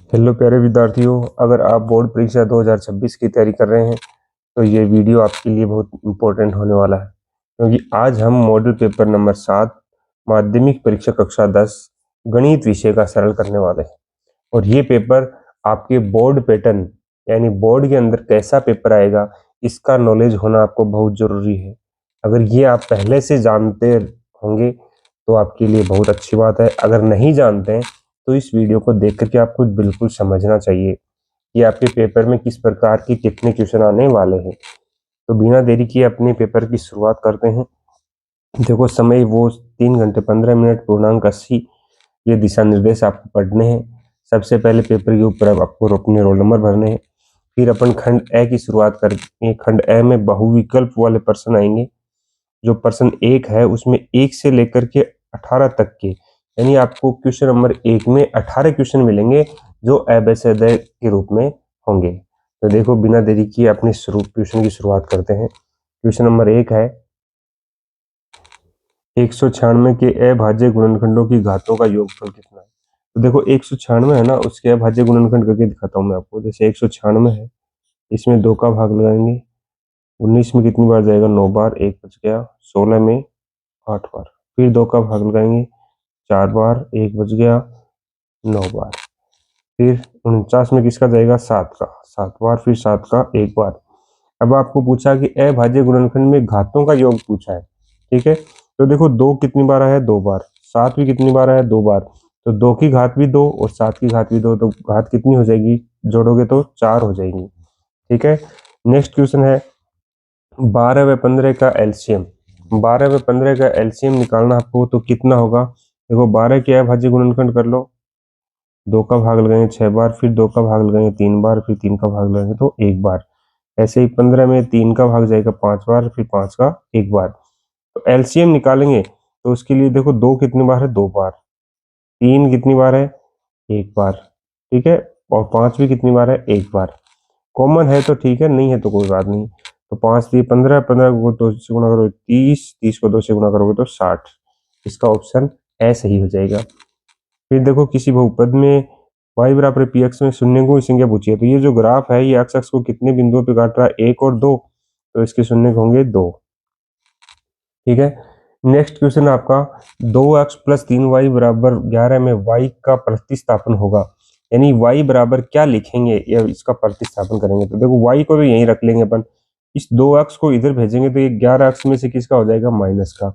Hello प्यारे विद्यार्थियों, अगर आप बोर्ड परीक्षा 2026 की तैयारी कर रहे हैं तो ये वीडियो आपके लिए बहुत इम्पोर्टेंट होने वाला है, क्योंकि आज हम मॉडल पेपर नंबर 7 माध्यमिक परीक्षा कक्षा 10 गणित विषय का सरल करने वाले हैं। और ये पेपर आपके बोर्ड पैटर्न यानी बोर्ड के अंदर कैसा पेपर आएगा, इसका नॉलेज होना आपको बहुत ज़रूरी है। अगर ये आप पहले से जानते होंगे तो आपके लिए बहुत अच्छी बात है। अगर नहीं जानते हैं तो इस वीडियो को देख करके आपको बिल्कुल समझना चाहिए कि आपके पेपर में किस प्रकार के कितने क्वेश्चन आने वाले हैं। तो बिना देरी किए अपने पेपर की शुरुआत करते हैं। देखो, समय वो 3 घंटे 15 मिनट पूर्णांक 80, ये दिशा निर्देश आपको पढ़ने हैं। सबसे पहले पेपर के ऊपर अब आपको अपने रोल नंबर भरने हैं। फिर अपन खंड ए की शुरुआत करेंगे। खंड ए में बहुविकल्प वाले प्रश्न आएंगे। जो प्रश्न 1 है उसमें 1 से लेकर के 18 तक के, यानी आपको क्वेश्चन नंबर 1 में 18 क्वेश्चन मिलेंगे जो अबेसिडय के रूप में होंगे। तो देखो, बिना देरी किए अपने क्वेश्चन की शुरुआत करते हैं। क्वेश्चन नंबर 1 है 196 के अभाज्य गुणनखंडों की घातों का योगफल कितना है। तो देखो, 196 है ना, उसके अभाज्य गुणनखंड करके दिखाता हूँ मैं आपको। जैसे 196 है, इसमें 2 का भाग लगाएंगे। 19 में कितनी बार जाएगा? 9 बार, 1 बच गया। 16 में 8 बार, फिर 2 का भाग लगाएंगे। 4 बार, 1 बच गया। 9 बार, फिर 49 में किसका जाएगा? 7 का, 7 बार, फिर 7 का 1 बार। अब आपको पूछा कि अभाज्य गुणनखंड में घातों का योग पूछा है, ठीक है। तो देखो, 2 कितनी बार आया? 2 बार। 7 भी कितनी बार आया? 2 बार। तो 2 की घात भी 2 और 7 की घात भी 2, तो घात कितनी हो जाएगी? जोड़ोगे तो 4 हो जाएगी, ठीक है। नेक्स्ट क्वेश्चन है 12 व 15 का एलसीएम। 12 व 15 का एलसीएम निकालना आपको, तो कितना होगा? देखो, 12 के अभाज्य गुणनखंड कर लो। 2 का भाग लगाएंगे 6 बार, फिर 2 का भाग लगाएंगे 3 बार, फिर 3 का भाग लगाएंगे तो 1 बार। ऐसे ही 15 में 3 का भाग जाएगा 5 बार, फिर 5 का 1 बार। तो एलसीएम निकालेंगे तो उसके लिए देखो, 2 कितनी बार है? 2 बार। 3 कितनी बार है? 1 बार, ठीक है। और 5 भी कितनी बार है? 1 बार। कॉमन है तो ठीक है, नहीं है तो कोई बात नहीं। तो 5 दिए 15, 15 को 2 से गुणा करोगे 30, 30 को 2 से गुणा करोगे तो 60। इसका ऑप्शन ए सही हो जाएगा। फिर देखो, किसी बहुपद में y बराबर पी एक्स में शून्य को संख्या पूछी है। तो ये जो ग्राफ है ये एक्स एक्स को कितने बिंदुओं पे काट रहा है? 1 और 2, तो इसके शून्य होंगे 2, ठीक है। नेक्स्ट क्वेश्चन आपका 2x प्लस 3y बराबर 11 में y का प्रतिस्थापन होगा, यानी y बराबर क्या लिखेंगे या इसका प्रतिस्थापन करेंगे। तो देखो, y को तो यहीं रख लेंगे अपन, इस 2x को इधर भेजेंगे तो ये 11x में से किसका हो जाएगा? माइनस का,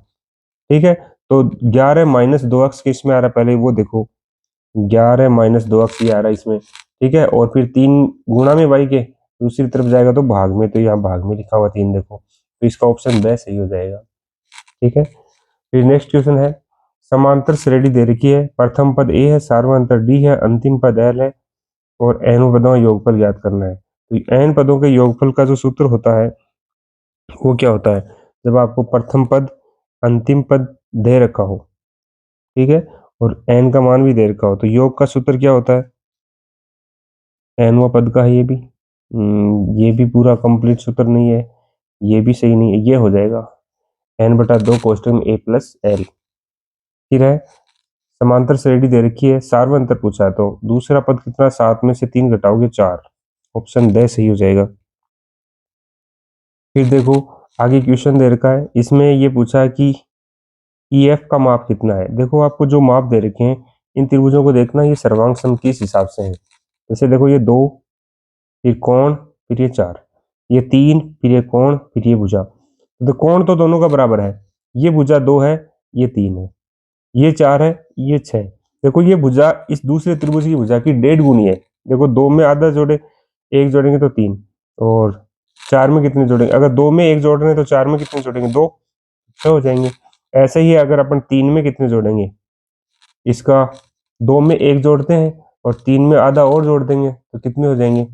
ठीक है। तो 11 माइनस 2x किस में आ रहा है? पहले वो देखो, 11 माइनस 2x ये आ रहा है इसमें, ठीक है। और फिर 3 गुणा में y के दूसरी तरफ जाएगा तो भाग में, तो यहाँ भाग में लिखा हुआ 3 देखो, तो इसका ऑप्शन ब सही हो जाएगा, ठीक है। फिर नेक्स्ट क्वेश्चन है समांतर श्रेणी दे रखी है। प्रथम पद ए है, सार्वंतर डी है, अंतिम पद एल है और n पदों का योगफल ज्ञात करना है। तो n पदों के योगफल का जो सूत्र होता है वो क्या होता है? जब आपको प्रथम पद अंतिम पद दे रखा हो, ठीक है, और n का मान भी दे रखा हो, तो योग का सूत्र क्या होता है? nवां पद का है ये भी। ये भी पूरा कंप्लीट सूत्र नहीं है, ये भी सही नहीं है। ये हो जाएगा n/2 कोष्टक में a प्लस एल। फिर है समांतर श्रेणी दे रखी है, सार्वंतर पूछा है, तो दूसरा पद कितना? 7 में से 3 घटाओगे 4, ऑप्शन ड सही हो जाएगा। फिर देखो, आगे क्वेश्चन दे रखा है, इसमें ये पूछा है कि EF का माप कितना है। देखो, आपको जो माप दे रखे हैं इन त्रिभुजों को देखना, ये सर्वांग सम किस हिसाब से है। जैसे देखो, ये 2, फिर कोण, फिर ये 4, ये 3, फिर ये कोण, फिर ये भुजा। तो कोण तो दोनों का बराबर है, ये भुजा 2 है, ये 3 है, ये 4 है, ये 6। देखो, ये भुजा इस दूसरे त्रिभुज की भुजा की 1.5 गुनी है। देखो, 2 में आधा जोड़े, 1 जोड़ेंगे तो 3, और 4 में कितने जोड़ेंगे? अगर 2 में 1 जोड़ रहे हैं तो 4 में कितने जोड़ेंगे? 2, 6 हो जाएंगे। ऐसे ही अगर अपन 3 में कितने जोड़ेंगे? इसका 2 में 1 जोड़ते हैं और 3 में आधा और जोड़ देंगे तो कितने हो जाएंगे?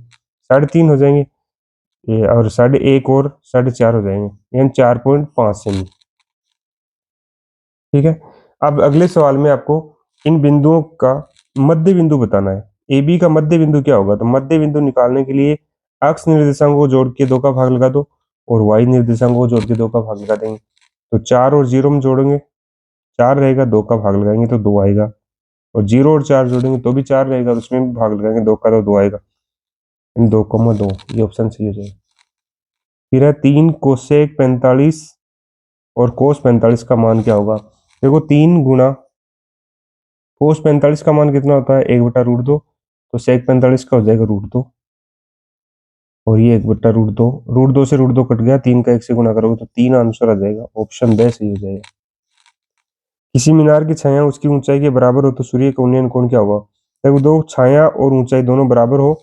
3.5 हो जाएंगे। ये और 1.5 और 4.5 हो जाएंगे, यानी 4.5 सेमी, ठीक है। अब अगले सवाल में आपको इन बिंदुओं का मध्य बिंदु बताना है। ए बी का मध्य बिंदु क्या होगा? तो मध्य बिंदु निकालने के लिए एक्स निर्देशांक को जोड़ के 2 का भाग लगा दो और वाई निर्देशांक को जोड़ के 2 का भाग लगा देंगे। तो 4 और 0 में जोड़ेंगे 4 रहेगा, 2 का भाग लगाएंगे तो 2 आएगा। और 0 और 4 जोड़ेंगे तो भी 4 रहेगा, तो उसमें भी भाग लगाएंगे, 2 का तो 2 आएगा, 2,2 ये ऑप्शन सही हो जाएगा। फिर है 3 कोसेक 45 और कोस 45 का मान क्या होगा। देखो 3 गुना कोस 45 का मान कितना होता है, 1/√2, तो सेक 45 का हो जाएगा √2, और ये 1/√2, √2 से √2 कट गया, 3 का 1 से गुना करोगे तो 3 आंसर आ जाएगा, ऑप्शन बे सही हो जाएगा। किसी मीनार की छाया उसकी ऊंचाई के बराबर हो तो सूर्य का उन्नयन कोण क्या होगा। देखो दो छाया और ऊंचाई दोनों बराबर हो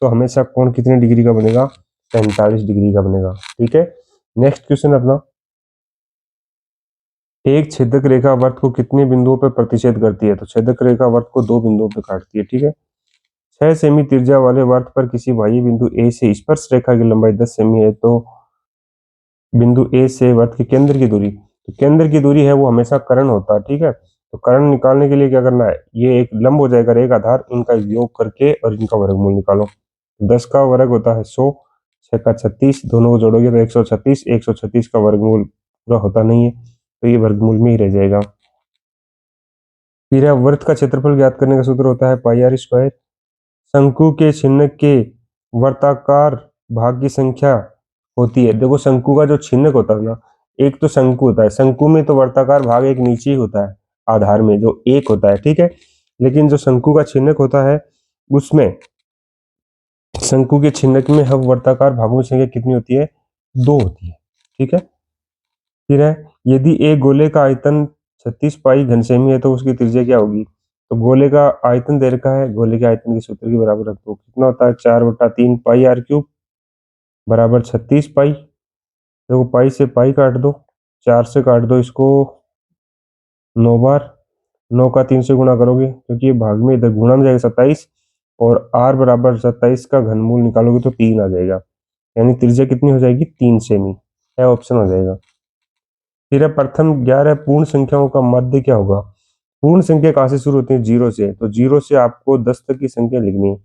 तो हमेशा कोण कितने डिग्री का बनेगा, 45 डिग्री का बनेगा। ठीक है, नेक्स्ट क्वेश्चन अपना, एक छेदक रेखा वर्त को कितने बिंदुओं पर प्रतिच्छेद करती है। तो छेदक रेखा वर्त को 2 बिंदुओं पर काटती है। ठीक है, 6 सेमी त्रिज्या वाले वर्त पर किसी बाह्य बिंदु ए से स्पर्श रेखा की लंबाई 10 सेमी है, तो बिंदु ए से वर्त के केंद्र की दूरी, तो केंद्र की दूरी है वो हमेशा कर्ण होता है। ठीक है, तो कर्ण निकालने के लिए क्या करना है, ये एक लंब हो जाएगा, एक आधार, इनका योग करके और इनका वर्गमूल निकालो। 10 का वर्ग होता है 100, 6 का 36, दोनों को जोड़ोगे तो 136, 136 का वर्गमूल पूरा होता नहीं है, तो ये वर्गमूल में ही रह जाएगा। फिर वृत्त का क्षेत्रफल ज्ञात करने का सूत्र होता है पाई आर स्क्वायर। शंकु के छिन्नक के वर्ताकार भाग की संख्या होती है। देखो शंकु का जो छिन्नक होता है ना, एक तो शंकु होता है, शंकु में तो वर्ताकार भाग एक नीचे ही होता है आधार में जो एक होता है। ठीक है, लेकिन जो शंकु का छिन्नक होता है उसमें शंकु के छिन्नक में हम वर्ताकार भागों की संख्या कितनी होती है, 2 होती है। ठीक है, फिर है यदि एक गोले का आयतन 36 पाई घन सेमी है तो उसकी त्रिज्या क्या होगी। तो गोले का आयतन दे रखा है, गोले के आयतन के सूत्र के बराबर रख दो, कितना होता है 4/3 पाई आर क्यूब बराबर 36 पाई। देखो पाई से पाई काट दो, 4 से काट दो इसको 9 बार, 9 का 3 से गुणा करोगे क्योंकि ये भाग में इधर गुणा में जाएगा 27, और r बराबर 27 का घनमूल निकालोगे तो 3 आ जाएगा, यानी त्रिज्या कितनी हो जाएगी 3 सेमी, यह ऑप्शन हो जाएगा। फिर है प्रथम 11 पूर्ण संख्याओं का मध्य क्या होगा। पूर्ण संख्या कहाँ से शुरू होती है, 0 से, तो 0 से आपको 10 तक की संख्या लिखनी है।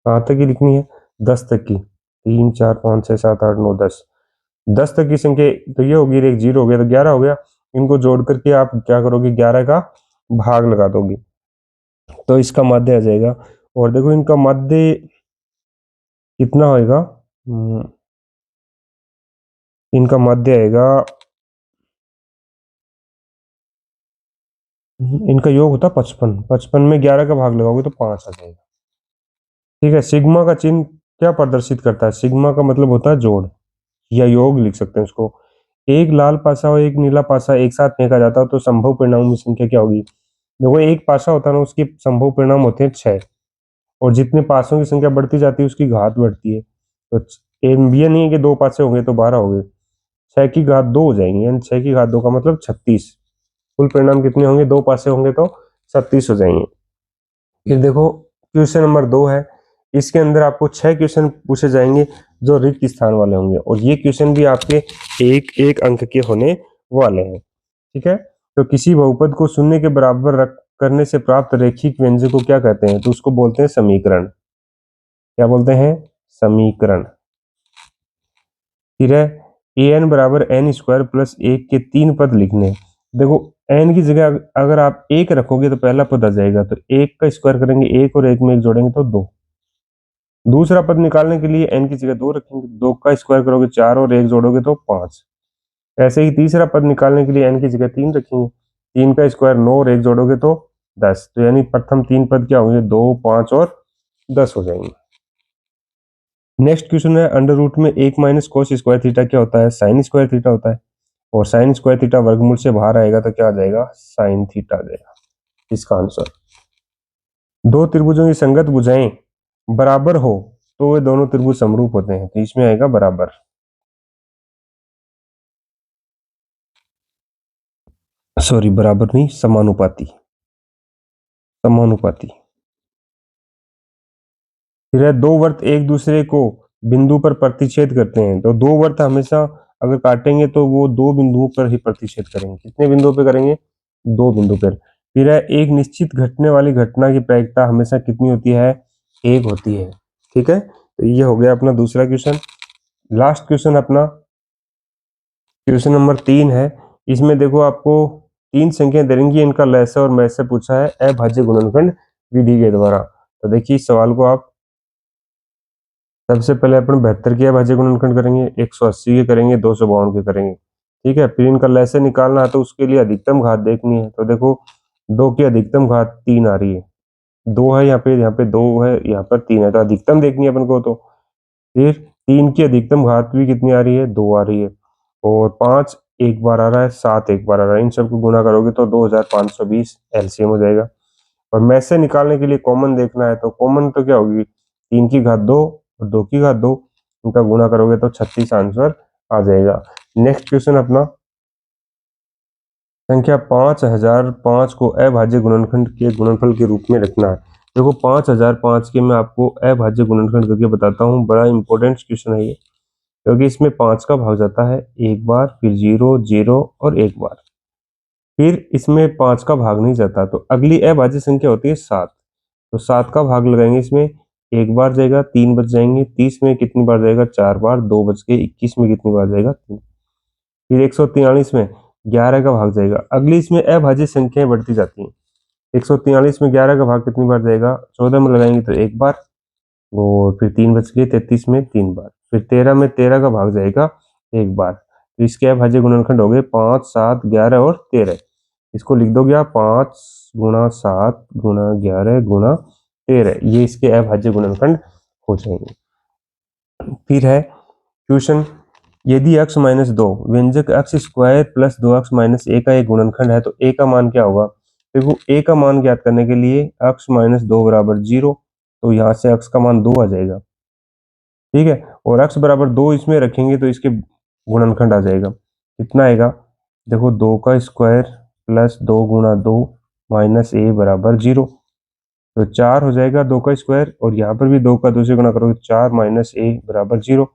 कहाँ तक की लिखनी है, 10 तक की, 3 4 5 6 7 8 9 10, 10 तक की संख्या तो ये होगी, एक 0 हो गया तो 11 हो गया, इनको जोड़ करके आप क्या करोगे 11 का भाग लगा दोगे तो इसका माध्य आ जाएगा। और देखो इनका माध्य कितना होएगा, इनका माध्य आएगा, इनका योग होता 55, 55 में 11 का भाग लगाओगे तो 5 आ जाएगा। ठीक है, सिग्मा का चिन्ह क्या प्रदर्शित करता है, सिग्मा का मतलब होता है जोड़ या योग लिख सकते हैं उसको। एक लाल पासा और एक नीला पासा एक साथ फेंका जाता है तो संभव परिणामों की संख्या क्या होगी। देखो एक पासा होता है ना, उसकी संभव परिणाम होते हैं 6, और जितने पासों की संख्या बढ़ती जाती है उसकी घात बढ़ती है, तो ये नहीं है कि 2 पासे होंगे तो 12 हो गए, 6 की घात 2 हो जाएंगे, यानी 6 की घात 2 का मतलब 36, कुल परिणाम कितने होंगे, 2 पासे होंगे तो 36 हो जाएंगे। फिर देखो क्वेश्चन नंबर 2 है, इसके अंदर आपको 6 क्वेश्चन पूछे जाएंगे जो रिक्त स्थान वाले होंगे, और ये क्वेश्चन भी आपके एक एक अंक के होने वाले हैं। ठीक है, तो किसी बहुपद को शून्य के बराबर रख करने से प्राप्त रैखिक व्यंजक को क्या कहते हैं, तो उसको बोलते हैं समीकरण। क्या बोलते हैं, समीकरण। फिर है ए एन बराबर एन स्क्वायर प्लस 1 के 3 पद लिखने हैं। देखो एन की जगह अगर आप 1 रखोगे तो पहला पद आ जाएगा, तो 1 का स्क्वायर करेंगे 1 और 1 में 1 जोड़ेंगे तो 2। दूसरा पद निकालने के लिए n की जगह 2 रखेंगे, 2 का स्क्वायर करोगे 4 और 1 जोड़ोगे तो 5। ऐसे ही तीसरा पद निकालने के लिए n की जगह 3 रखेंगे, 3 का स्क्वायर 9 और 1 जोड़ोगे तो 10, तो यानी प्रथम 3 पद क्या होंगे, 2 5 और 10 हो जाएंगे। नेक्स्ट क्वेश्चन है अंडर रूट में 1 माइनस कोस स्क्वायर थीटा क्या होता है, साइन स्क्वायर थीटा होता है, और साइन स्क्वायर थीटा वर्गमूल से बाहर आएगा तो क्या आ जाएगा, साइन थीटा आ जाएगा इसका आंसर। दो त्रिभुजों की संगत भुजाएं बराबर हो तो वे दोनों त्रिभुज समरूप होते हैं, तो इसमें आएगा बराबर, सॉरी बराबर नहीं, समानुपाती, समानुपाती। फिर है दो वर्त एक दूसरे को बिंदु पर प्रतिच्छेद करते हैं, तो दो वर्त हमेशा अगर काटेंगे तो वो दो बिंदुओं पर ही प्रतिच्छेद करेंगे, कितने बिंदुओं पर करेंगे, 2 बिंदु पर। फिर है एक निश्चित घटने वाली घटना की प्रायिकता हमेशा कितनी होती है, 1 होती है। ठीक है, तो ये हो गया अपना दूसरा क्वेश्चन। लास्ट क्वेश्चन अपना क्वेश्चन नंबर 3 है, इसमें देखो आपको तीन संख्या दे रही, इनका लसाअ और मैसे पूछा है अभाज्य गुणनखंड विधि के द्वारा। तो देखिए इस सवाल को आप सबसे पहले अपन 72 के अभाज्य गुणनखंड करेंगे, 180 के करेंगे, 252 के करेंगे। ठीक है, फिर इनका लसाअ निकालना है तो उसके लिए अधिकतम घात देखनी है। तो देखो 2 की अधिकतम घात 3 आ रही है, 2 है यहाँ पे 2 है, यहाँ पर 3 है, तो अधिकतम देखनी है अपन को। तो फिर 3 की अधिकतम घात भी कितनी आ रही है, 2 आ रही है, और 5 एक बार आ रहा है, 7 एक बार आ रहा है। इन सबको गुणा करोगे तो 2520 एलसीएम हो जाएगा। और में से निकालने के लिए कॉमन देखना है, तो कॉमन तो क्या होगी, 3 की घात 2 और 2 की घात 2, इनका गुणा करोगे तो 36 आंसर आ जाएगा। नेक्स्ट क्वेश्चन अपना संख्या 5005 को अभाज्य गुणनखंड के गुणनफल के रूप में रखना है। देखो 5005 के मैं आपको अभाज्य गुणनखंड करके बताता हूँ, बड़ा इंपॉर्टेंट क्वेश्चन है ये, क्योंकि इसमें 5 का भाग जाता है एक बार, फिर 0 0 और एक बार, फिर इसमें 5 का भाग नहीं जाता। तो अगली अभाज्य संख्या होती है 7, तो 7 का भाग लगाएंगे, इसमें एक बार जाएगा, 3 बच जाएंगे, 30 में कितनी बार जाएगा, 4 बार, 2 बच गए, 21 में कितनी बार जाएगा, 3, फिर 143 में 11 का भाग जाएगा। अगली इसमें अभाज्य संख्याएं बढ़ती जाती हैं, 143 में 11 का भाग कितनी बार जाएगा, 14 में लगाएंगे तो एक बार, और फिर 3 बच गए, 33 में 3 बार, फिर 13 में 13 का भाग जाएगा एक बार। तो इसके अभाज्य गुणनखंड हो गए 5 7 11 और 13। इसको लिख दोगे आप 5 गुणा 7 गुणा 11 गुणा 13, ये इसके अभाज्य गुणनखंड हो जाएंगे। फिर है क्वेश्चन, यदि x माइनस 2 व्यंजक x square plus 2x minus A का एक गुणनखंड है तो a का मान क्या होगा। देखो a का मान ज्ञात करने के लिए x माइनस 2 बराबर 0, तो यहाँ से x का मान 2 आ जाएगा। ठीक है, और x बराबर 2 इसमें रखेंगे तो इसके गुणनखंड आ जाएगा, कितना आएगा, देखो 2 का स्क्वायर प्लस 2 गुणा 2 माइनस ए बराबर 0, तो 4 हो जाएगा 2 का स्क्वायर, और यहाँ पर भी 2 का 2 से गुणा करोगे 4 माइनस ए बराबर 0।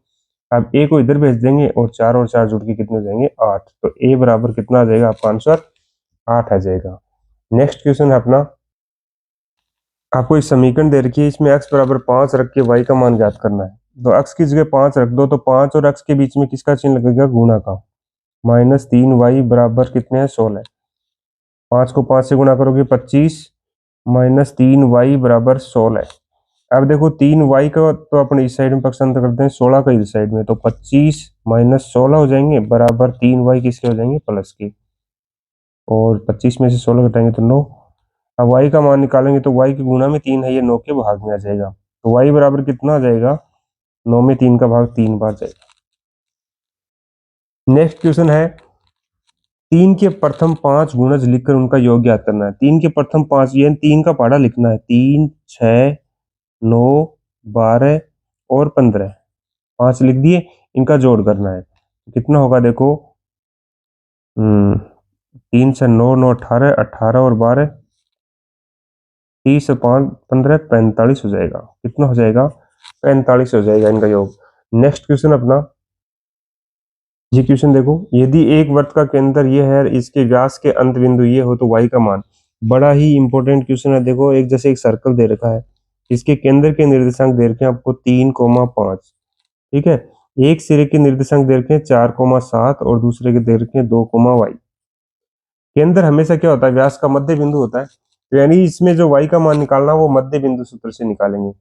अब ए को इधर भेज देंगे और 4 और 4 जुड़ के कितने हो जाएंगे, 8, तो ए बराबर कितना आ जाएगा, आपका आंसर 8 आ जाएगा। नेक्स्ट क्वेश्चन है अपना, आपको इस समीकरण दे रखी है, इसमें x बराबर 5 रख के y का मान ज्ञात करना है। तो x की जगह 5 रख दो, तो 5 और x के बीच में किसका चिन्ह लगेगा, गुणा का, माइनस 3y बराबर कितने हैं, 16। 5 को 5 से गुणा करोगे 25, माइनस 3y बराबर 16। अब देखो 3y का तो अपने इस साइड में पक्षांतर करते हैं, 16 का इस साइड में, तो 25 माइनस 16 हो जाएंगे बराबर 3y किसके हो जाएंगे, प्लस के, और 25 में से 16 घटाएंगे तो 9। अब y का मान निकालेंगे तो y के गुणा में 3 है, ये 9 के भाग में आ जाएगा, तो y बराबर कितना आ जाएगा, 9 में 3 का भाग 3 बार जाएगा। नेक्स्ट क्वेश्चन है, 3 के प्रथम 5 गुणज लिखकर उनका योग ज्ञात करना है। 3 के प्रथम 5, ये 3 का पहाड़ा लिखना है, 3 6 9 12 और 15, 5 लिख दिए, इनका जोड़ करना है, कितना होगा, देखो 3 से 9 9 18, 18 और 12, 30 से 5 15 45 हो जाएगा, कितना हो जाएगा, 45 हो जाएगा इनका योग। नेक्स्ट क्वेश्चन अपना, ये क्वेश्चन देखो, यदि एक वृत्त का केंद्र ये है, इसके व्यास के अंत बिंदु ये हो तो y का मान, बड़ा ही इंपॉर्टेंट क्वेश्चन है। देखो एक जैसे एक सर्कल दे रखा है, इसके केंद्र के निर्देशांक दे रखे हैं आपको 3,5, ठीक है, एक सिरे के निर्देशांक दे रखे हैं 4,7 और दूसरे के दे रखे हैं 2,y। केंद्र हमेशा क्या होता है, व्यास का मध्य बिंदु होता है, तो यानी इसमें जो y का मान निकालना वो मध्य बिंदु सूत्र से निकालेंगे,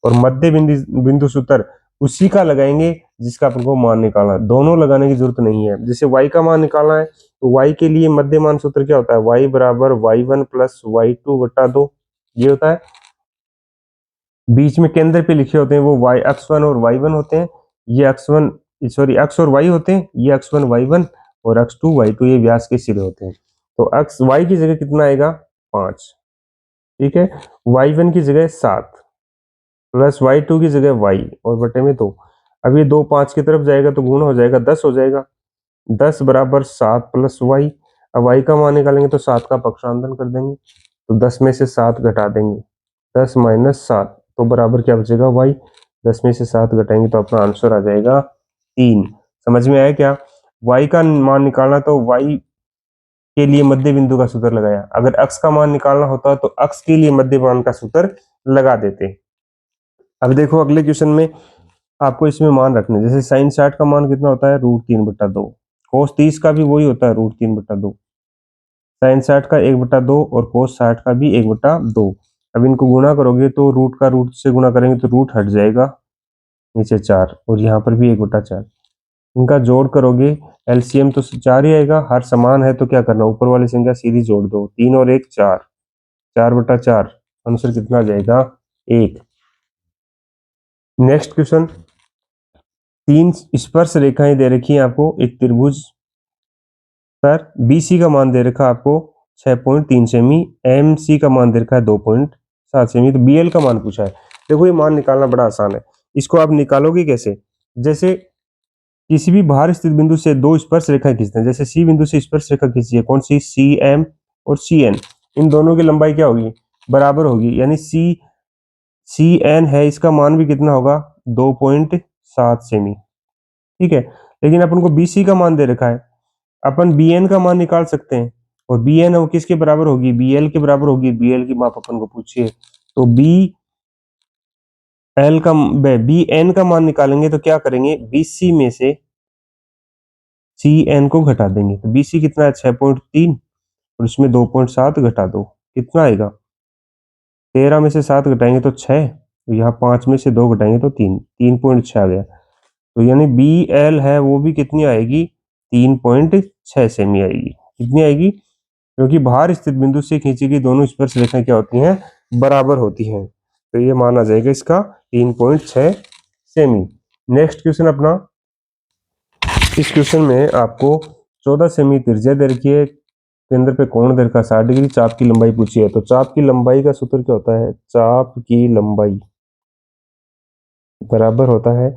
और मध्य बिंदु सूत्र उसी का लगाएंगे जिसका अपन को मान निकालना है, दोनों लगाने की जरूरत नहीं है। जैसे y का मान निकालना है तो y के लिए मध्य मान सूत्र क्या होता है, y बराबर y1 प्लस y2 बटा 2, ये होता है। बीच में केंद्र पे लिखे होते हैं वो x1 और y1 होते हैं, ये x1 सॉरी x और y होते हैं, ये x1 y1 और x2 y2 ये व्यास के सिरे होते हैं। तो x y की जगह कितना आएगा, 5, ठीक है, y1 की जगह 7 प्लस y2 की जगह y और बटे में 2। अब ये 2 5 की तरफ जाएगा तो गुण हो जाएगा, 10 हो जाएगा, 10 बराबर 7 प्लस y। अब y का मान निकालेंगे तो 7 का पक्षांतर कर देंगे, तो 10 में से 7 घटा देंगे, 10 माइनस 7, तो बराबर क्या बचेगा, y। 10 में से 7 घटाएंगे तो अपना आंसर आ जाएगा 3। समझ में आया क्या, y का मान निकालना तो y के लिए मध्य बिंदु का सूत्र लगाया, अगर x का मान निकालना होता तो x के लिए मध्य मान का सूत्र लगा देते। अब देखो अगले क्वेश्चन में आपको इसमें मान रखने, जैसे साइन 60 का मान कितना होता है, √3/2, cos 30 का भी वही होता है √3/2, साइन 60 का 1/2 और कोस 60 का भी 1/2। अब इनको गुणा करोगे तो रूट का रूट से गुणा करेंगे तो रूट हट जाएगा, नीचे 4 और यहाँ पर भी 1/4। इनका जोड़ करोगे एलसीएम तो 4 ही आएगा, हर समान है तो क्या करना, ऊपर वाली संख्या सीधी जोड़ दो, 3 और 1 4, 4/4। आंसर कितना आ जाएगा, 1। नेक्स्ट क्वेश्चन, 3 स्पर्श रेखाएं दे रखी हैं आपको एक त्रिभुज पर, बीसी का मान दे रखा आपको 6.3 सेमी, एमसी का मान दे रखा है 2.7 सेमी, तो बीएल का मान पूछा है। देखो ये मान निकालना बड़ा आसान है, इसको आप निकालोगे कैसे, जैसे किसी भी बाहर स्थित बिंदु से दो स्पर्श रेखाएं खींचते हैं, जैसे सी बिंदु से स्पर्श रेखा खींची है, कौन सी, सी एम और सी एन, इन दोनों की लंबाई क्या होगी, बराबर होगी, यानी सी एन है, इसका मान भी कितना होगा, 2.7 सेमी, ठीक है। लेकिन अपन को बीसी का मान दे रखा है, अपन बी एन का मान निकाल सकते हैं, और बी एन वो किसके बराबर होगी, बी एल के बराबर होगी, बी एल की माप अपन को पूछिए, तो बी एन का मान निकालेंगे तो क्या करेंगे, बीसी में से सी एन को घटा देंगे, तो बीसी कितना है 6.3 और इसमें 2.7 घटा दो, कितना आएगा, 13 में से 7 घटाएंगे तो 6, तो यहाँ 5 में से 2 घटाएंगे तो 3, 3.6 आ गया, तो यानी बी एल है वो भी कितनी आएगी, 3.6 सेमी आएगी, कितनी आएगी, क्योंकि बाहर स्थित बिंदु से खींची गई दोनों स्पर्श रेखाएं क्या होती हैं, बराबर होती हैं, तो ये माना जाएगा इसका 3.6 सेमी। नेक्स्ट क्वेश्चन अपना, इस क्वेश्चन में आपको 14 सेमी त्रिज्या दे रखी है, केंद्र पे कोण दे रखा 60 डिग्री, चाप की लंबाई पूछी है, तो चाप की लंबाई का सूत्र क्या होता है, चाप की लंबाई बराबर होता है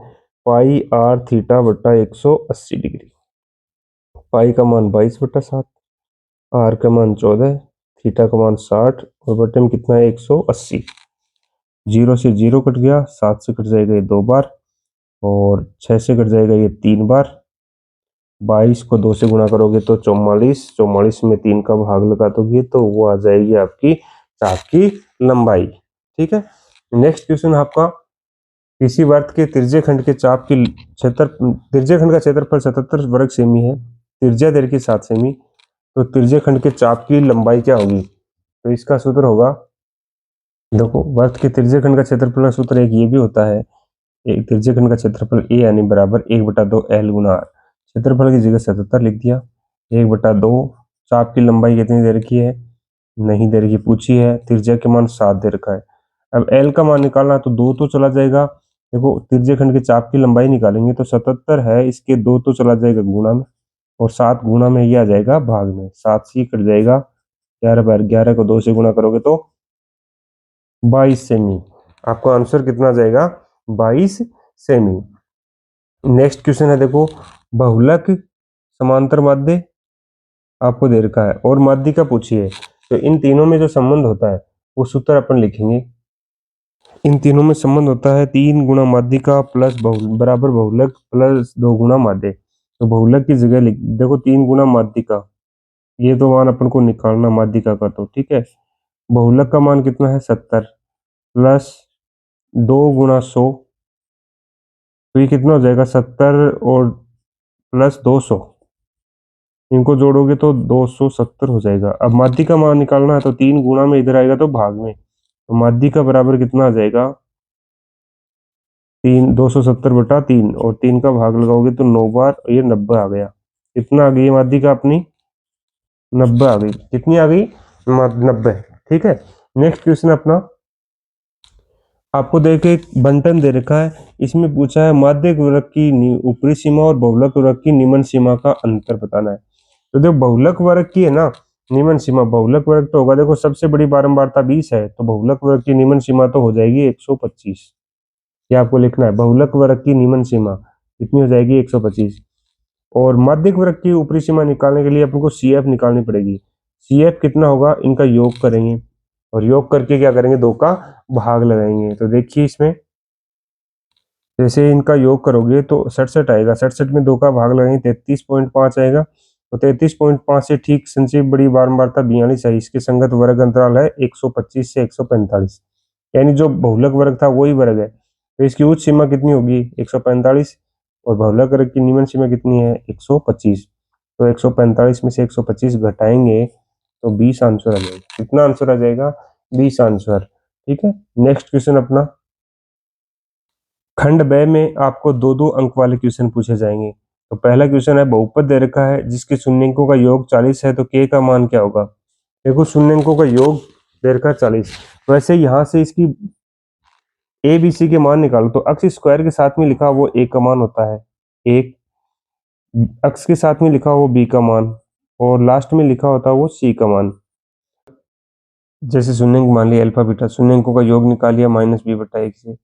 पाई आर थीटा बट्टा 180 डिग्री, पाई का मान 22/7, आर का मान 14, थीटा का मान 60 और बटे में कितना है 180, 0 से 0 कट गया, 7 से कट जाएगा ये 2 बार और 6 से कट जाएगा ये 3 बार, 22 को 2 से गुणा करोगे तो 44, 44 में 3 का भाग लगा दोगे तो वो आ जाएगी आपकी चाप की लंबाई, ठीक है। नेक्स्ट क्वेश्चन आपका, किसी वर्त के त्रिज्य खंड के चाप की त्रिज्य खंड का क्षेत्रफल 77 वर्ग सेमी है, त्रिज्या दे रखी 7 सेमी, तो त्रिज्य खंड के चाप की लंबाई क्या होगी, तो इसका सूत्र होगा, देखो वर्त के त्रिज्य खंड का क्षेत्रफल का सूत्र एक ये भी होता है, एक त्रिज्य खंड का क्षेत्रफल ए यानी बराबर 1/2 एल गुना आर, क्षेत्रफल की जगह 77 लिख दिया, 1/2, चाप की लंबाई कितनी दे रखी है, नहीं दे रखी, पूछी है, त्रिज्या के मान 7 दे रखा है, अब एल का मान निकालना तो 2 तो चला जाएगा, देखो त्रिज्य खंड के चाप की लंबाई निकालेंगे तो 77 है, इसके 2 तो चला जाएगा गुणा में, और 7 गुणा में ये आ जाएगा भाग में, 7 से कट जाएगा, 11/11 को 2 से गुणा करोगे तो 22 सेमी, आपका आंसर कितना जाएगा, 22 सेमी। नेक्स्ट क्वेश्चन है, देखो बहुलक समांतर माध्य आपको दे रखा है और माध्य का पूछिए, तो इन तीनों में जो संबंध होता है वो सूत्र अपन लिखेंगे, इन तीनों में संबंध होता है 3 गुणा माध्य का प्लस बराबर बहुलक प्लस 2 गुणा माध्य, तो बहुलक की जगह लिख देखो 3 गुणा माध्य का, ये तो मान अपन को निकालना माध्य का तो ठीक है, बहुलक का मान कितना है 70 प्लस 2 गुणा 100, तो ये कितना हो जाएगा 70 और प्लस 200, इनको जोड़ोगे तो 270 हो जाएगा। अब माध्य का मान निकालना है तो 3 गुणा में इधर आएगा तो भाग में, तो माध्य का बराबर कितना आ जाएगा, 270/3 और 3 का भाग लगाओगे तो 9 बार, ये 90 आ गया, कितना आ गई माध्य का अपनी, 90 आ गई, कितनी आ गई, 90, ठीक है। नेक्स्ट क्वेश्चन अपना, आपको देखो एक बंटन दे रखा है, इसमें पूछा है माध्यक वृत्त की ऊपरी सीमा और बहुलक वृत्त की निम्न सीमा का अंतर बताना है, तो देखो बहुलक वर्ग की है ना निम्न सीमा, बहुलक वर्ग तो होगा, देखो सबसे बड़ी बारंबारता 20 है, तो बहुलक वर्ग की निम्न सीमा तो हो जाएगी 125, ये आपको लिखना है, बहुलक वर्ग की निम्न सीमा कितनी हो जाएगी 125, और माध्यक वर्ग की ऊपरी सीमा निकालने के लिए अपन को CF निकालनी पड़ेगी, CF कितना होगा, इनका योग करेंगे और योग करके क्या करेंगे, 2 का भाग लगाएंगे, तो देखिए इसमें जैसे इनका योग करोगे तो 67 आएगा, 67 में 2 का भाग लगाएंगे 33.5 आएगा, तो 33.5 से ठीक सबसे बड़ी बारंबारता 42 है, इसके संगत वर्ग अंतराल है 125 से 145, यानी जो बहुलक वर्ग था वही वर्ग है, तो इसकी उच्च सीमा कितनी होगी 145 और बहुलक वर्ग की निम्न सीमा कितनी है 125, तो 145 में से 125 घटाएंगे तो 20 आंसर आ जाएगा। कितना आंसर आ जाएगा? 20 आंसर। ठीक है, नेक्स्ट क्वेश्चन अपना, खंड ब में आपको दो दो अंक वाले क्वेश्चन पूछे जाएंगे। तो पहला क्वेश्चन है, बहुपद दे रखा है जिसके शून्यंकों का योग 40 है, तो k का मान क्या होगा? देखो शून्यंकों का योग दे रखा है 40, वैसे यहाँ से इसकी ए बी सी के मान निकालो तो अक्स स्क्वायर के साथ में लिखा वो ए का मान होता है, एक अक्स के साथ में लिखा वो बी का मान, और लास्ट में लिखा होता है वो सी का मान। जैसे शून्यंक मान लिया अल्फा बीटा, शून्यंकों का योग निकाल लिया -b/1 से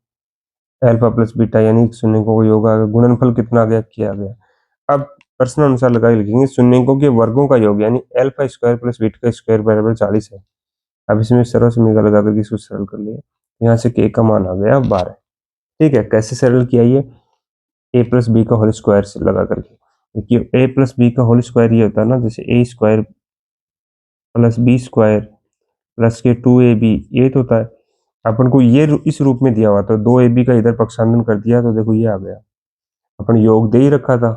अल्फा प्लस बीटा, यानी शून्यंकों का योग आ गया, गुणनफल कितना आ गया? किया गया। अब प्रश्न अनुसार लगा लिखेंगे, शून्यंकों के वर्गों का योग यानी alpha square plus beta square बराबर 40 है। अब इसमें सरल समीकरण लगा करके इसको सरल कर लिया, यहाँ से k का मान आ गया 12। ठीक है, कैसे सरल किया ये? a प्लस बी का होल स्क्वायर से लगा करके, क्योंकि a प्लस बी का होल स्क्वायर ये होता है ना, जैसे a square plus B square plus के 2ab, ये तो होता है। अपन को ये इस रूप में दिया हुआ था, 2ab का इधर पक्षांतरण कर दिया तो देखो ये आ गया। अपन योग दे ही रखा था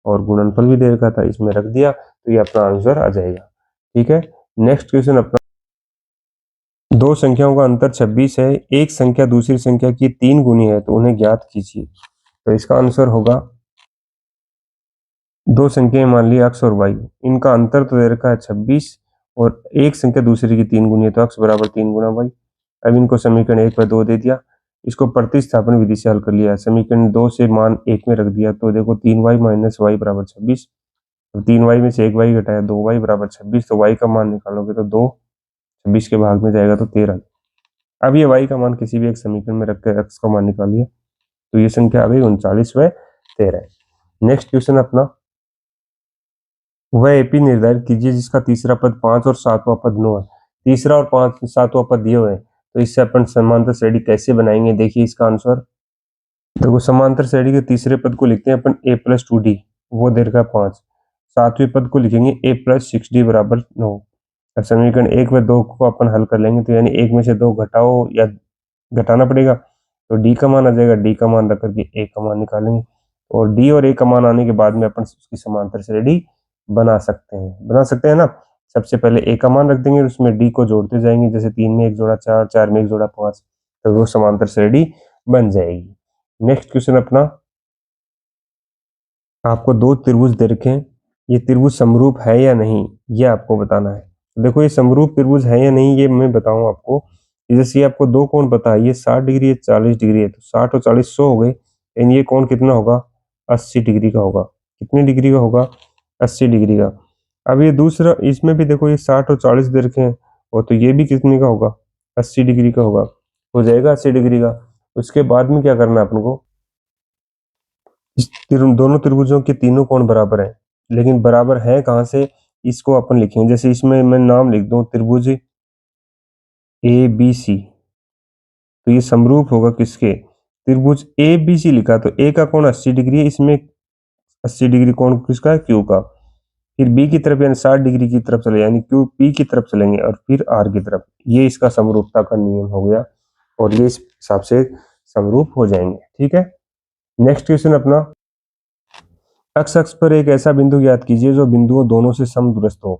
और गुणनफल भी दे रखा था, इसमें रख दिया तो ये अपना आंसर आ जाएगा। ठीक है, नेक्स्ट क्वेश्चन अपना, दो संख्याओं का अंतर 26 है, एक संख्या दूसरी संख्या की 3 गुनी है, तो उन्हें ज्ञात कीजिए। तो इसका आंसर होगा, दो संख्याएं मान ली x और y, इनका अंतर तो दे रखा है 26 और एक संख्या दूसरे की 3 गुनी है, तो x बराबर 3 गुना y। अब इनको समीकरण 1 व 2 दे दिया, इसको प्रतिस्थापन विधि से हल कर लिया, समीकरण 2 से मान 1 में रख दिया, तो देखो 3y माइनस वाई बराबर 26, तो 3y में से 1y घटाया 2y बराबर 26, तो y का मान निकालोगे तो 2 26 के भाग में जाएगा तो 13। अब ये y का मान किसी भी एक समीकरण में रख कर x का मान निकालिए, तो ये संख्या आ गई 39 व 13। नेक्स्ट क्वेश्चन अपना, वह एपी निर्धारित कीजिए जिसका तीसरा पद 5 और सातवां पद 9 है। तीसरा और 5 सातवां पद दिए हुए हैं, तो इससे अपन समांतर श्रेणी कैसे बनाएंगे? देखिए इसका आंसर, देखो समांतर श्रेणी के तीसरे पद को लिखते हैं अपन a प्लस 2d, वो दे रखा है 5। सातवें पद को लिखेंगे a प्लस 6d बराबर 9। अब समीकरण 1 व 2 को अपन हल कर लेंगे, तो यानी 1 में से 2 घटाओ या घटाना पड़ेगा, तो d का मान आ जाएगा, d का मान रख करके a का मान निकालेंगे, और d और a का मान आने के बाद में अपन उसकी समांतर श्रेणी बना सकते हैं ना। सबसे पहले a का मान रख देंगे, उसमें d को जोड़ते जाएंगे, जैसे 3 में 1 जोड़ा 4, 4 में 1 जोड़ा 5, तो वो समांतर श्रेणी बन जाएगी। नेक्स्ट क्वेश्चन अपना, आपको दो त्रिभुज दे रखे हैं, ये त्रिभुज समरूप है या नहीं ये आपको बताना है। देखो ये समरूप त्रिभुज है या नहीं ये मैं बताऊं आपको, जैसे आपको दो कोण पता है, ये 60 डिग्री है 40 डिग्री है, तो 60 और 40 100 हो गए, यानी ये कोण कितना होगा? 80 डिग्री का होगा। कितने डिग्री का होगा? 80 डिग्री का। अब ये दूसरा, इसमें भी देखो ये 60 और 40 दे रखे हैं, और तो ये भी कितने का होगा? 80 डिग्री का होगा, हो जाएगा 80 डिग्री का। उसके बाद में क्या करना है अपन को, इस दोनों त्रिभुजों के तीनों कोण बराबर हैं, लेकिन बराबर है कहाँ से, इसको अपन लिखेंगे, जैसे इसमें मैं नाम लिख दूं त्रिभुज ए बी सी, तो ये समरूप होगा किसके? त्रिभुज ए बी सी लिखा, तो ए का कोण 80 डिग्री है, इसमें 80 डिग्री कोण किसका है? क्यू का। फिर बी की तरफ यानी 60 डिग्री की तरफ चले, यानी क्यू पी की तरफ चलेंगे, और फिर आर की तरफ, ये इसका समरूपता का नियम हो गया, और ये इस हिसाब से समरूप हो जाएंगे। ठीक है, नेक्स्ट क्वेश्चन अपना, एक्स अक्ष पर एक ऐसा बिंदु ज्ञात कीजिए जो बिंदुओं दोनों से समदूरस्थ हो।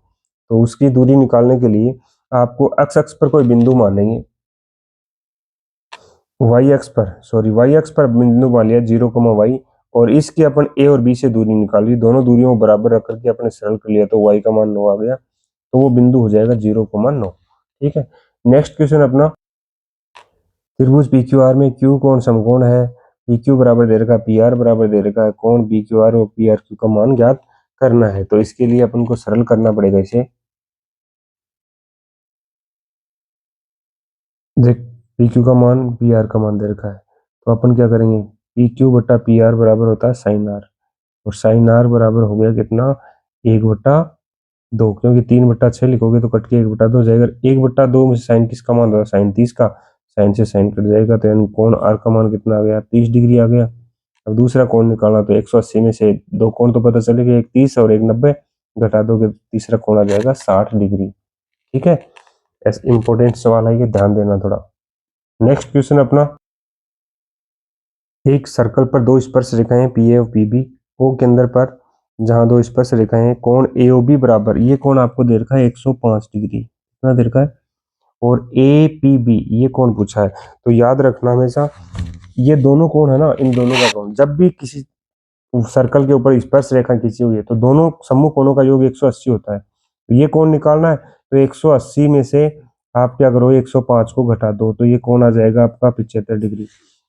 तो उसकी दूरी निकालने के लिए आपको एक्स अक्ष पर कोई बिंदु मानेंगे, वाई अक्ष पर बिंदु मान लिया 0, और इसकी अपन ए और बी से दूरी निकाली, दोनों दूरियों को बराबर रख करके अपने सरल कर लिया, तो वाई का मान 9 आ गया, तो वो बिंदु हो जाएगा 0,9। ठीक है, नेक्स्ट क्वेश्चन अपना, त्रिभुज पी क्यू आर में क्यू कोण समकोण है, पी क्यू बराबर दे रखा है, पी आर बराबर दे रखा है, कोण पी क्यू आर और पी आर क्यू का मान ज्ञात करना है। तो इसके लिए अपन को सरल करना पड़ेगा इसे, देख पी क्यू का मान पी आर का मान दे रखा है, तो अपन क्या करेंगे, पी क्यू बटा पी आर बराबर होता है साइन आर, और साइन आर बराबर हो गया कितना? 1/2, क्योंकि 3/6 लिखोगे तो कट के 1/2 जाएगा, 1/2 में से साइन किसका मान होगा? साइन 30 का, साइन से साइन कट जाएगा, तो यानी कोण आर का मान कितना आ गया? 30 डिग्री आ गया। अब दूसरा कोण निकालना, तो 180 में से दो कोण तो पता चलेगा, एक 30 और एक 90, घटा दोगे तीसरा कोण आ जाएगा 60 डिग्री। ठीक है, ऐसा इंपॉर्टेंट सवाल है, ये ध्यान देना थोड़ा। नेक्स्ट क्वेश्चन अपना, एक सर्कल पर दो स्पर्श रेखाएं पी ए और पी बी ओ के अंदर पर जहां दो स्पर्श रेखाएं हैं, कोण AOB बराबर, ये कोण आपको दे रखा है 105 डिग्री, कितना दे रखा है, और APB ये कोण पूछा है। तो याद रखना हमेशा ये दोनों कोण है ना, इन दोनों का कोण, जब भी किसी सर्कल के ऊपर स्पर्श रेखा खींची हुई है तो दोनों सम्मुख कोणों का योग 180 होता है। तो ये कोण निकालना है तो 180 में से आप क्या करो 105 को घटा दो, तो ये कोण आ जाएगा आपका 75 डिग्री।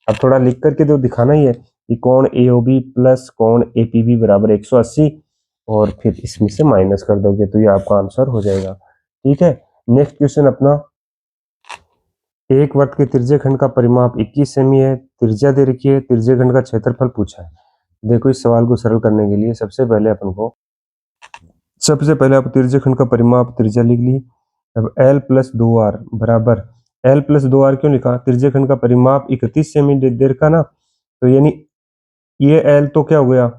अब थोड़ा लिख करके तो दिखाना ही है कि कोण AOB प्लस कोण APB बराबर 180, और फिर इसमें से माइनस कर दोगे तो ये आपका आंसर हो जाएगा। ठीक है, नेक्स्ट क्वेश्चन अपना, एक वृत्त के तिर्जे खंड का परिमाप 21 सेमी है, त्रिज्या दे रखी है, तिर्जे खंड का क्षेत्रफल पूछा है। देखो इस सवाल को सरल करने के लिए सबसे पहले आप तिर्जे खंड का परिमाप त्रिज्या लिख ली। अब L प्लस 2R बराबर, L प्लस 2R क्यों लिखा, तिर्जे खंड का परिमाप 31 सेमी दे रखा ना, तो यानी ये L तो क्या हो गया,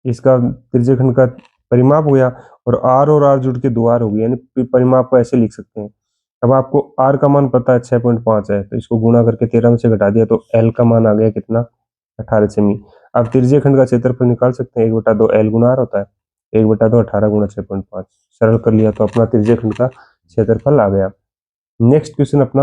इसका तिर्जे खंड का परिमाप हो गया, और R और R जुड़ के 2R हो गया, यानी परिमाप को ऐसे लिख सकते हैं। अब आपको R का मान पता है 6.5 है, तो इसको गुणा करके 13 में से घटा दिया तो L का मान आ गया कितना, 18 सेमी। अब तिर्जे खंड का क्षेत्रफल निकाल सकते हैं, 1/2 L गुना R होता है, 1/2 18 गुणा 6.5, सरल कर लिया तो अपना तिर्जे खंड का क्षेत्रफल आ गया। नेक्स्ट क्वेश्चन अपना,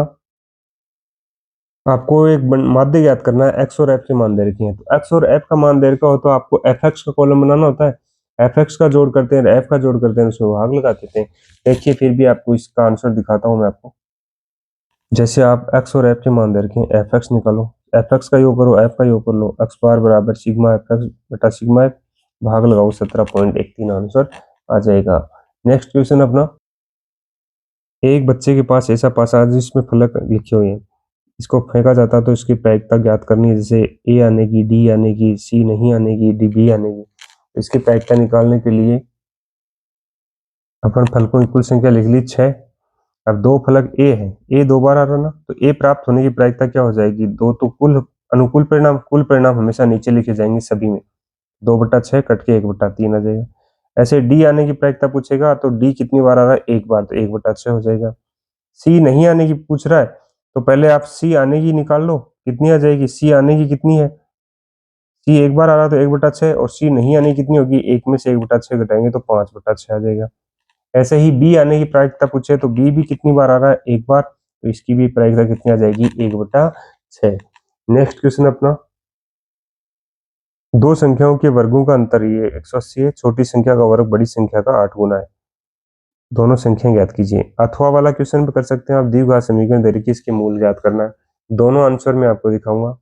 आपको एक माध्य ज्ञात करना है, x और f के मान दे रखे हैं, तो x और f का मान दे रखा हो तो आपको fx का कॉलम बनाना होता है, fx का जोड़ करते हैं, f का जोड़ करते हैं, उसमें भाग लगा देते हैं। देखिए फिर भी आपको इसका आंसर दिखाता हूं मैं आपको। जैसे आप x और f के मान दे रखे हैं, fx निकालो, fx का योग करो, f का योग कर लो, x बार बराबर सिग्मा fx बटा सिग्मा f, भाग लगाओ 17.13 आंसर आ जाएगा। नेक्स्ट क्वेश्चन अपना, एक बच्चे के पास ऐसा पासा है जिसमें फलक लिखे हुए हैं, इसको फेंका जाता तो इसकी प्रायिकता ज्ञात करनी है, जैसे A आने की, D आने की, C नहीं आने की, D B आने की। तो इसकी प्रायिकता निकालने के लिए अपन फलकों की कुल संख्या लिख ली 6। अब दो फलक A है, A 2 बार आ रहा ना, तो A प्राप्त होने की प्रायिकता क्या हो जाएगी, 2, तो कुल परिणाम हमेशा नीचे लिखे जाएंगे सभी में, 2/6 कट के 1/3 आ जाएगा। ऐसे D आने की प्रायिकता पूछेगा तो D कितनी बार आ रहा है, एक बार, तो 1/6 हो जाएगा। C नहीं आने की पूछ रहा है तो पहले आप C आने की निकाल लो, कितनी आ जाएगी, C आने की कितनी है, C एक बार आ रहा है तो 1/6, और C नहीं आने की कितनी होगी, एक में से 1/6 घटाएंगे तो 5/6 आ जाएगा। ऐसे ही B आने की प्रायिकता पूछे तो B भी कितनी बार आ रहा है, एक बार, तो इसकी भी प्रायिकता कितनी आ जाएगी, 1/6। नेक्स्ट क्वेश्चन अपना, दो संख्याओं के वर्गों का अंतर ये 180 है, छोटी संख्या का वर्ग बड़ी संख्या का 8 गुना है, दोनों संख्या ज्ञात कीजिए। अथवा वाला क्वेश्चन भी कर सकते हैं आप, द्विघात समीकरण दे रखी है, इसके मूल ज्ञात करना है। दोनों आंसर मैं आपको दिखाऊंगा।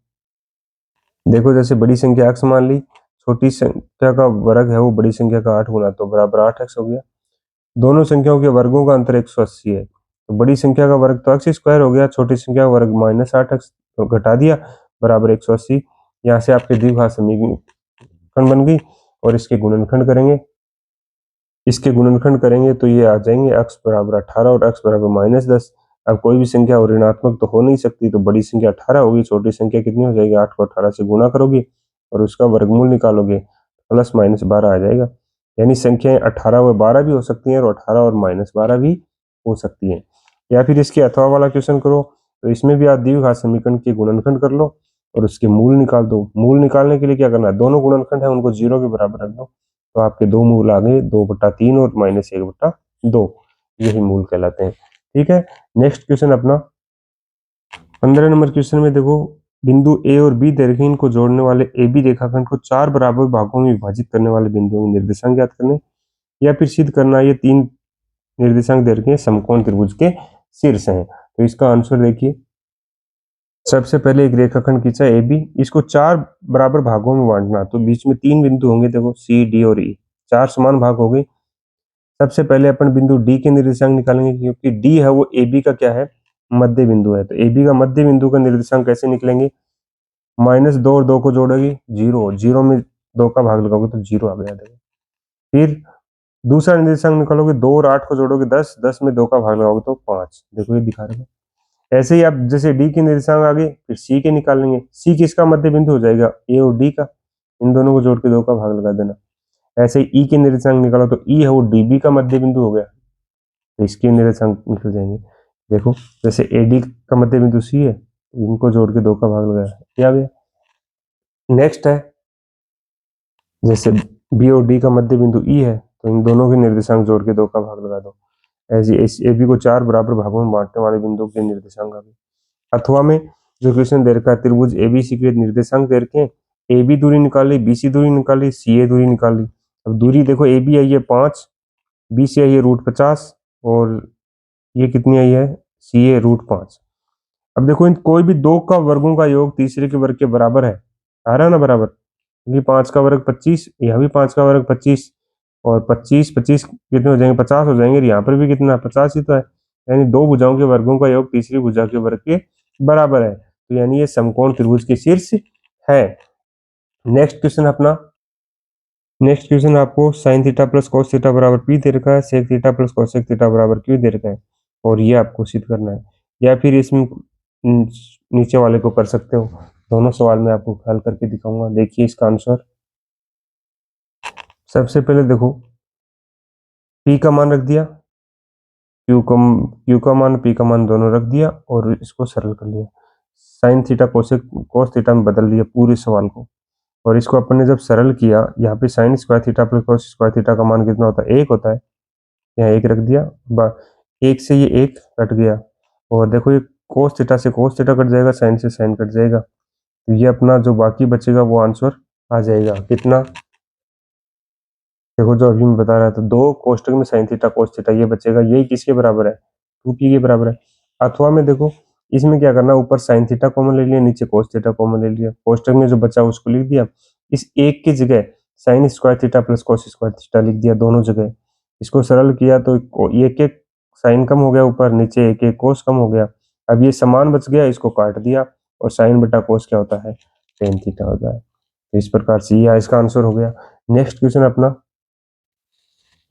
देखो जैसे बड़ी संख्या x मान ली, छोटी संख्या का वर्ग है वो बड़ी संख्या का 8 गुना, तो बराबर 8x हो गया। दोनों संख्याओं के वर्गों का अंतर 180 है, तो बड़ी संख्या का वर्ग तो x स्क्वायर हो गया, छोटी संख्या का वर्ग -8x, तो घटा दिया बराबर 180। यहाँ से आपके द्विघात समीकरण बन गई, और इसके गुणनखंड करेंगे तो ये आ जाएंगे x बराबर 18 और x बराबर -10। अब कोई भी संख्या ऋणात्मक तो हो नहीं सकती, तो बड़ी संख्या 18 होगी, छोटी संख्या कितनी हो जाएगी, 8 को 18 से गुणा करोगे और उसका वर्गमूल निकालोगे, +-12 आ जाएगा। यानी संख्याएं 18 और 12 भी हो सकती हैं, और 18 और -12 भी हो सकती हैं। या फिर इसके अथवा वाला क्वेश्चन करो, तो इसमें भी आप द्विघात समीकरण के गुणनखंड कर लो और उसके मूल निकाल दो। मूल निकालने के लिए क्या करना है, दोनों गुणनखंड है उनको 0 के बराबर रख दो, तो आपके दो मूल आ गए, 2/3 और -1/2, यही मूल कहलाते हैं। ठीक है, नेक्स्ट क्वेश्चन अपना 15 नंबर क्वेश्चन में देखो, बिंदु A और B दे रखे, इनको जोड़ने वाले AB रेखाखंड को 4 बराबर भागों में विभाजित करने वाले बिंदुओं के निर्देशांक ज्ञात करने, या फिर सिद्ध करना ये 3 निर्देशांक दे रखे हैं समकोण त्रिभुज के शीर्ष हैं। तो इसका आंसर देखिए, सबसे पहले एक रेखाखंड खींचा AB, इसको 4 बराबर भागों में बांटना, तो बीच में 3 बिंदु होंगे, देखो C, D और E, 4 समान भाग हो गए। सबसे पहले अपन बिंदु D के निर्देशांक निकालेंगे, क्योंकि D है वो AB का क्या है, मध्य बिंदु है, तो AB का मध्य बिंदु का निर्देशांक कैसे निकलेंगे, -2 और 2 को जोड़ोगे 0, 0 में 2 का भाग लगाओगे तो 0 आ गया। देखो फिर दूसरा निर्देशांक निकालोगे, 2 और 8 को जोड़ोगे 10, 10 में 2 का भाग लगाओगे तो 5। देखो ये दिखा रहे हैं। ऐसे ही आप जैसे D के निर्देशांक आ गए, फिर C के निकालेंगे, C किसका मध्य बिंदु हो जाएगा, A और D का, इन दोनों को जोड़ के 2 का भाग लगा देना। ऐसे ही E के निर्देशांक निकालो, तो E है वो DB का मध्य बिंदु हो गया, तो इसके निर्देशांक निकल जाएंगे। देखो जैसे AD का मध्य बिंदु C है, इनको जोड़ के 2 का भाग लगाया, ये आ गया। नेक्स्ट है जैसे बी और डी का मध्य बिंदु ई है, तो इन दोनों के निर्देशांक जोड़ के 2 का भाग लगा दो। ऐसे इस ए बी को 4 बराबर भागों में बांटने वाले बिंदु के निर्देशांक आ गए। अथवा में जो क्वेश्चन दे रखा है, त्रिभुज एबीसी के निर्देशांक दे रखे हैं, ए बी दूरी निकाली, बी सी दूरी निकाली, सी ए दूरी निकाली। अब दूरी देखो, ए बी आई है 5, बी सी आई है √50 और ये कितनी आई है, सी ए √5। अब देखो, इन कोई भी दो का वर्गों का योग तीसरे के वर्ग के बराबर है, आ रहा है ना बराबर, क्योंकि 5 का वर्ग 25, यहाँ भी 5 का वर्ग 25 और 25 25 कितने हो जाएंगे, 50 हो जाएंगे। यहाँ पर भी कितना 50 ही तो है, यानी दो भुजाओं के वर्गों का योग तीसरी भुजा के वर्ग के बराबर है, तो यानी ये समकोण त्रिभुज के शीर्ष है। नेक्स्ट क्वेश्चन अपना, नेक्स्ट क्वेश्चन आपको sin theta plus cos theta बराबर p दे रखा है, sec theta plus cosec theta बराबर q दे रखा है, और ये आपको सिद्ध करना है, या फिर इसमें नीचे वाले को कर सकते हो। दोनों सवाल में आपको हल करके दिखाऊंगा। देखिए इसका आंसर, सबसे पहले देखो p का मान रख दिया, q का मान p का मान दोनों रख दिया और इसको सरल कर लिया। sin थीटा cos थीटा में बदल दिया पूरे सवाल को, और इसको अपन ने जब सरल किया, यहाँ पे sin square theta plus cos square theta का मान कितना होता है, 1 होता है, यहाँ 1 रख दिया, 1 से ये 1 कट गया, और देखो ये cos थीटा से cos थीटा कट जाएगा, sin से sin कट जाएगा, तो ये अपना जो बाकी बचेगा वो आंसर आ जाएगा। कितना, देखो जो अभी मैं बता रहा था, 2 कोष्टक में sin थीटा cos थीटा ये बचेगा, यही किसके बराबर है, 2p के बराबर है। अथवा में देखो, इसमें क्या करना, ऊपर sin थीटा कॉमन ले लिया, नीचे cos थीटा कॉमन ले लिया, कोष्टक में जो बचा उसको लिख दिया, इस एक की जगह sin square theta plus cos square theta लिख दिया दोनों जगह। इसको सरल किया तो एक एक sin कम हो गया ऊपर, नीचे एक एक cos कम हो गया। अब ये समान बच गया, इसको काट दिया, और sin बटा cos क्या होता है, tan थीटा होता है। तो इस प्रकार से ये इसका आंसर हो गया। नेक्स्ट क्वेश्चन अपना,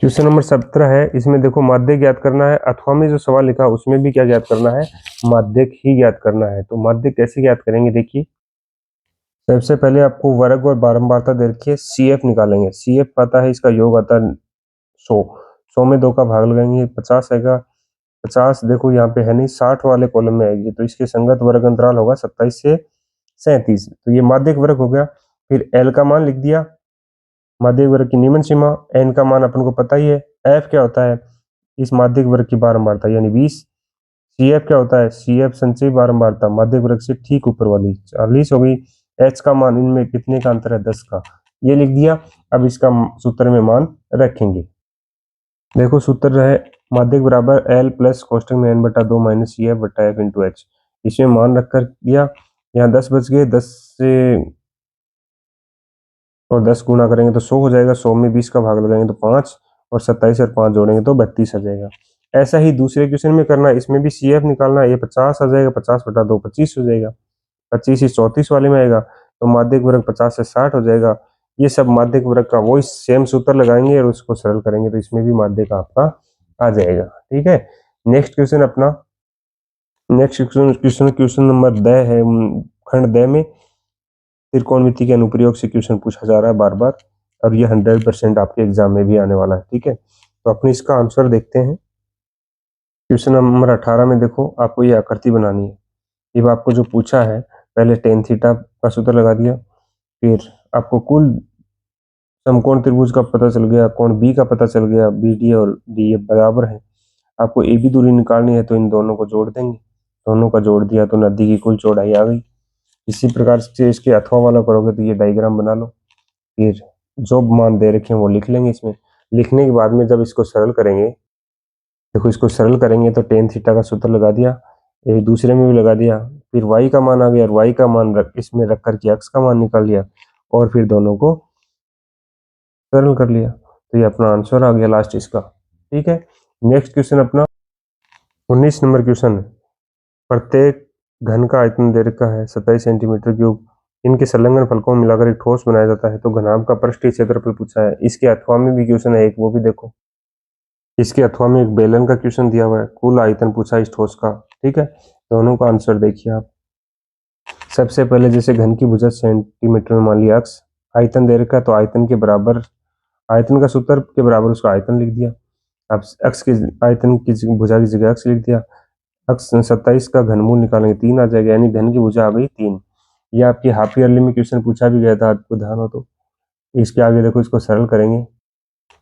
क्वेश्चन नंबर 17 है। इसमें देखो माध्यक ज्ञात करना है। अथवा में जो सवाल लिखा उसमें भी क्या ज्ञात करना है, माध्यक ही ज्ञात करना है। तो माध्यक कैसे ज्ञात करेंगे, देखिए सबसे पहले आपको वर्ग और बारंबारता दे रखी है, CF निकालेंगे। CF आता है, इसका योग आता है 100, 100 में 2 का भाग लगाएंगे, 50 आएगा। 50 देखो यहाँ पे है नहीं, 60 वाले कॉलम में आएगी, तो इसके संगत वर्ग अंतराल होगा 27 से 37, तो ये माध्यक वर्ग हो गया। फिर L का मान लिख दिया, माध्यक वर्ग की निम्न सीमा, n का मान अपन को पता ही है, f क्या होता है, इस माध्यक वर्ग की बारंबारता यानी 20। CF क्या होता है, CF संचयी बारंबारता माध्यक वर्ग से ठीक ऊपर वाली 40 हो गई। h का मान, इनमें कितने का अंतर है, 10 का, ये लिख दिया। अब इसका सूत्र में मान रखेंगे, देखो सूत्र है माध्यक बराबर L प्लस कोष्टक में n बटा 2 माइनस CF बटा f इंटू h, इसमें मान रख कर दिया। यहाँ 10 बच गए, 10 से और 10 गुना करेंगे तो 100 हो जाएगा, 100 में 20 का भाग लगाएंगे तो 5, और 27 और 5 जोड़ेंगे तो 32 आ जाएगा। ऐसा ही दूसरे क्वेश्चन में करना है, इसमें भी CF निकालना है, ये 50 आ जाएगा, 50 बटा 2 25 हो जाएगा, 25 ही 34 वाले में आएगा, तो माध्यक वर्ग 50 से 60 हो जाएगा। ये सब माध्यक वर्ग का वही सेम सूत्र लगाएंगे और उसको सरल करेंगे, तो इसमें भी माध्यक आपका आ जाएगा। ठीक है, नेक्स्ट क्वेश्चन अपना, नेक्स्ट क्वेश्चन नंबर 10 है। खंड 10 में त्रिकोणमिति के अनुप्रयोग से क्वेश्चन पूछा जा रहा है बार बार, और ये 100% आपके एग्जाम में भी आने वाला है। ठीक है, तो अपने इसका आंसर देखते हैं। क्वेश्चन नंबर 18 में देखो, आपको ये आकृति बनानी है। ये आपको जो पूछा है, पहले tan थीटा का सूत्र लगा दिया, फिर आपको कुल समकोण त्रिभुज का पता चल गया, कोण बी का पता चल गया, BD और DF बराबर है। आपको AB दूरी निकालनी है, तो इन दोनों को जोड़ देंगे, दोनों का जोड़ दिया तो नदी की कुल चौड़ाई आ गई। इसी प्रकार से इसके अथवा वाला करोगे तो ये डायग्राम बना लो, फिर जो मान दे रखे हैं वो लिख लेंगे। इसमें लिखने के बाद में जब इसको सरल करेंगे, देखो इसको सरल करेंगे तो tan थीटा का सूत्र लगा दिया, एक दूसरे में भी लगा दिया, फिर y का मान आ गया, और y का मान इसमें रख करके x का मान निकाल लिया, और फिर दोनों को सरल कर लिया, तो ये अपना आंसर आ गया लास्ट इसका। ठीक है, नेक्स्ट क्वेश्चन अपना 19 नंबर क्वेश्चन है। प्रत्येक घन का आयतन दे रखा है 27 सेंटीमीटर क्यूब, इनके संलग्न फलकों में मिलाकर एक ठोस बनाया जाता है, तो घनाभ का पृष्ठीय क्षेत्रफल पूछा है। इसके अथवा में भी क्वेश्चन है एक, वो भी देखो। इसके अथवा में एक बेलन का क्वेश्चन दिया हुआ है, कुल आयतन पूछा है इस ठोस का। ठीक है, दोनों का आंसर देखिए आप। सबसे पहले जैसे घन की भुजा सेंटीमीटर में मान लिया अक्स, आयतन दे रखा है, तो आयतन के बराबर, आयतन का सूत्र के बराबर उसका आयतन लिख दिया। अब अक्स की आयतन की भुजा की जगह अक्स लिख दिया। अक्स 27 का घनमूल निकालेंगे 3 आ जाएगा, यानी घन की भुजा आ गई 3। ये आपकी हाफ ईयरली में क्वेश्चन पूछा भी गया था, आपको ध्यान हो तो। इसके आगे देखो इसको सरल करेंगे।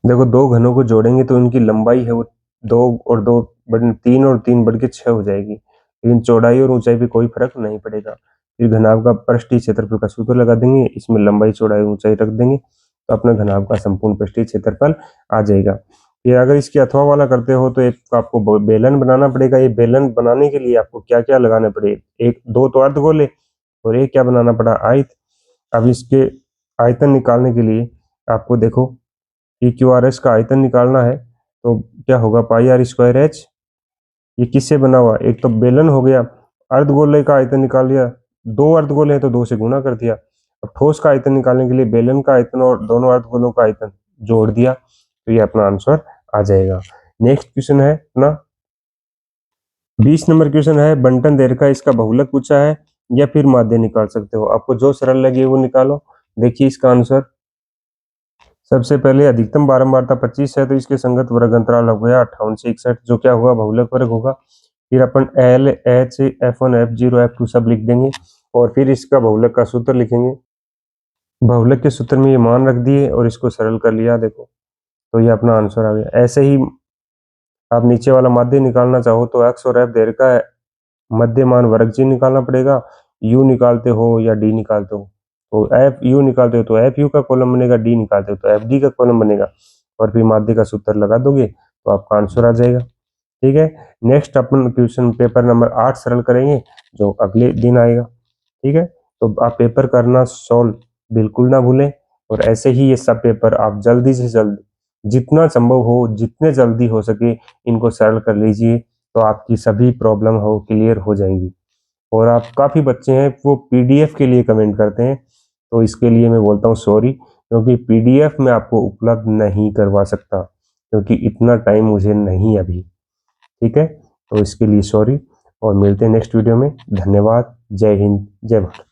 देखो दो घनों को जोड़ेंगे तो उनकी लंबाई है वो 2 और 2 3 और 3 बढ़ के 6 हो जाएगी, लेकिन चौड़ाई और ऊंचाई पे कोई फर्क नहीं पड़ेगा। फिर घनाभ का पृष्ठीय क्षेत्रफल का सूत्र लगा देंगे, इसमें लंबाई चौड़ाई ऊंचाई रख देंगे तो अपना घनाभ का संपूर्ण पृष्ठीय क्षेत्रफल आ जाएगा। फिर अगर इसके अथवा वाला करते हो तो एक आपको बेलन बनाना पड़ेगा। ये बेलन बनाने के लिए आपको क्या क्या लगाना पड़ेगा, एक दो तो अर्धगोले और एक क्या बनाना पड़ा, आयत। अब इसके आयतन निकालने के लिए आपको देखो पी क्यू आर एस का आयतन निकालना है तो क्या होगा, पाई आर स्क्वायर एच। ये किससे बना हुआ, एक तो बेलन हो गया, अर्धगोले का आयतन निकाल लिया, दो अर्धगोले हैं तो 2 से गुना कर दिया। अब ठोस का आयतन निकालने के लिए बेलन का आयतन और दोनों अर्धगोलों का आयतन जोड़ दिया तो ये अपना आंसर आ जाएगा। नेक्स्ट क्वेश्चन है अपना 20 नंबर क्वेश्चन है, बंटन रेखा इसका बहुलक पूछा है या फिर माध्य निकाल सकते हो, आपको जो सरल लगे वो निकालो। देखिए इसका आंसर, सबसे पहले अधिकतम बारंबारता 25 है तो इसके संगत वर्ग अंतराल हो गया 58 से 61, जो क्या होगा, बहुलक वर्ग होगा। फिर अपन L H F1 F0 F2 सब लिख देंगे और फिर इसका बहुलक का सूत्र लिखेंगे। बहुलक के सूत्र में ये मान रख दिए और इसको सरल कर लिया, देखो तो ये अपना आंसर आ गया। ऐसे ही आप नीचे वाला माध्य निकालना चाहो तो एक्स और एफ दे रखा है, मध्य मान वर्ग चिन्ह निकालना पड़ेगा, यू निकालते हो या डी निकालते हो तो एफ यू निकालते हो तो एफ यू का कॉलम बनेगा, डी निकालते हो तो एफ डी का कॉलम बनेगा और फिर माध्य का सूत्र लगा दोगे तो आपका आंसर आ जाएगा। ठीक है, नेक्स्ट अपन क्वेश्चन पेपर नंबर 8 सरल करेंगे जो अगले दिन आएगा। ठीक है, तो आप पेपर करना सॉल्व बिल्कुल ना भूलें और ऐसे ही ये सब पेपर आप जल्दी से जल्द जितना संभव हो जितने जल्दी हो सके इनको सरल कर लीजिए तो आपकी सभी प्रॉब्लम हो क्लियर हो जाएंगी। और आप काफ़ी बच्चे हैं वो पीडीएफ के लिए कमेंट करते हैं तो इसके लिए मैं बोलता हूँ सॉरी, क्योंकि पीडीएफ में आपको उपलब्ध नहीं करवा सकता क्योंकि इतना टाइम मुझे नहीं अभी। ठीक है, तो इसके लिए सॉरी और मिलते हैं नेक्स्ट वीडियो में। धन्यवाद, जय हिंद, जय भारत।